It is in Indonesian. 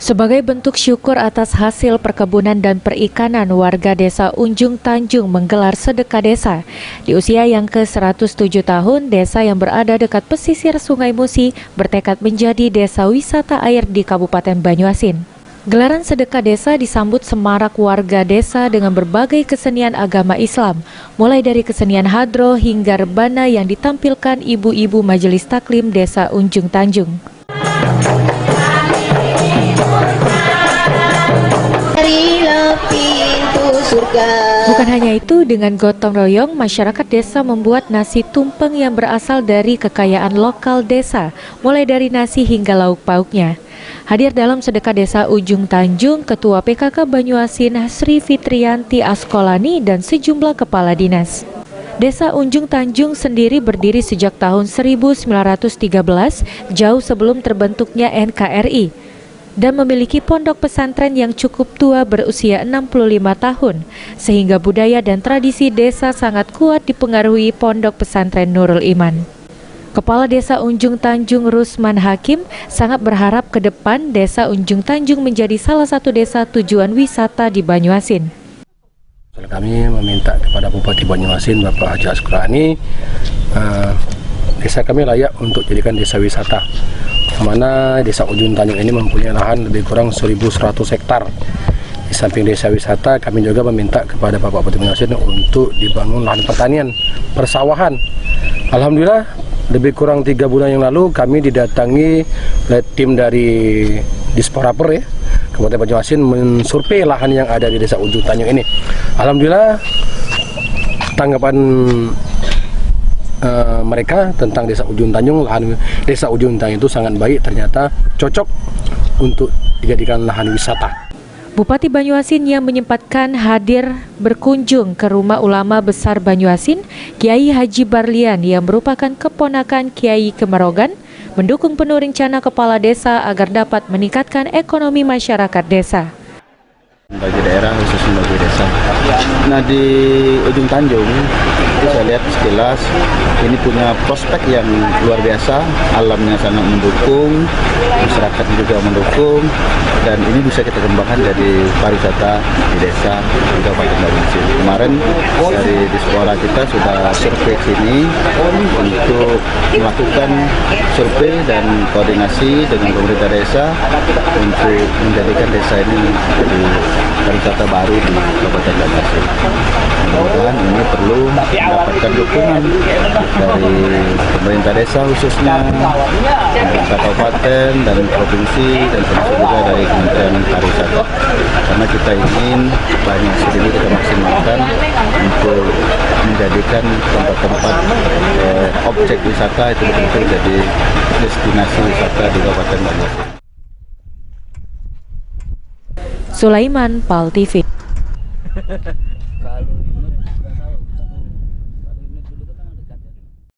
Sebagai bentuk syukur atas hasil perkebunan dan perikanan, warga desa Unjung Tanjung menggelar sedekah desa. Di usia yang ke-107 tahun, desa yang berada dekat pesisir Sungai Musi bertekad menjadi desa wisata air di Kabupaten Banyuasin. Gelaran sedekah desa disambut semarak warga desa dengan berbagai kesenian agama Islam, mulai dari kesenian hadroh hingga rebana yang ditampilkan ibu-ibu Majelis Taklim Desa Unjung Tanjung. Bukan hanya itu, dengan gotong royong, masyarakat desa membuat nasi tumpeng yang berasal dari kekayaan lokal desa, mulai dari nasi hingga lauk pauknya. Hadir dalam sedekah desa Unjung Tanjung, Ketua PKK Banyuasin Sri Fitriyanti Askolani dan sejumlah kepala dinas. Desa Unjung Tanjung sendiri berdiri sejak tahun 1913, jauh sebelum terbentuknya NKRI. Dan memiliki pondok pesantren yang cukup tua berusia 65 tahun, sehingga budaya dan tradisi desa sangat kuat dipengaruhi pondok pesantren Nurul Iman. Kepala Desa Unjung Tanjung Rusman Hakim sangat berharap ke depan Desa Unjung Tanjung menjadi salah satu desa tujuan wisata di Banyuasin. Kami meminta kepada Bupati Banyuasin, Bapak Haji Askolani, desa kami layak untuk jadikan desa wisata, mana Desa Unjung Tanjung ini mempunyai lahan lebih kurang 1.100 hektar. Di samping desa wisata, kami juga meminta kepada Bapak Bupati Banyuasin untuk dibangun lahan pertanian, persawahan. Alhamdulillah, lebih kurang 3 bulan yang lalu kami didatangi oleh tim dari Disporaper Kabupaten Banyuasin mensurvei lahan yang ada di Desa Unjung Tanjung ini. Alhamdulillah, tanggapan mereka tentang Desa Unjung Tanjung, lahan Desa Unjung Tanjung itu sangat baik, ternyata cocok untuk dijadikan lahan wisata. Bupati Banyuasin yang menyempatkan hadir berkunjung ke Rumah Ulama Besar Banyuasin, Kiai Haji Barlian yang merupakan keponakan Kiai Kemerogan, mendukung penuh rencana kepala desa agar dapat meningkatkan ekonomi masyarakat desa. Bagi daerah, khususnya bagi desa. Nah, di Unjung Tanjung itu saya lihat sekilas ini punya prospek yang luar biasa, alamnya sangat mendukung, masyarakat juga mendukung, dan ini bisa kita kembangkan jadi pariwisata di desa di Kabupaten Banyuasin. Kemarin dari Dispora kita sudah survei sini untuk melakukan survei dan koordinasi dengan pemerintah desa untuk menjadikan desa ini jadi pariwisata baru di Kabupaten Banyuasin. Mudah-mudahan ini perlu mendapatkan dukungan dari pemerintah desa khususnya, pemerintah kabupaten dan provinsi, dan termasuk juga dari Kementerian Pariwisata. Karena kita ingin Banyuasin ini kita maksimalkan untuk menjadikan tempat-tempat objek wisata itu betul-betul jadi destinasi wisata di Kabupaten Banyuasin. Sulaiman, PAL TV.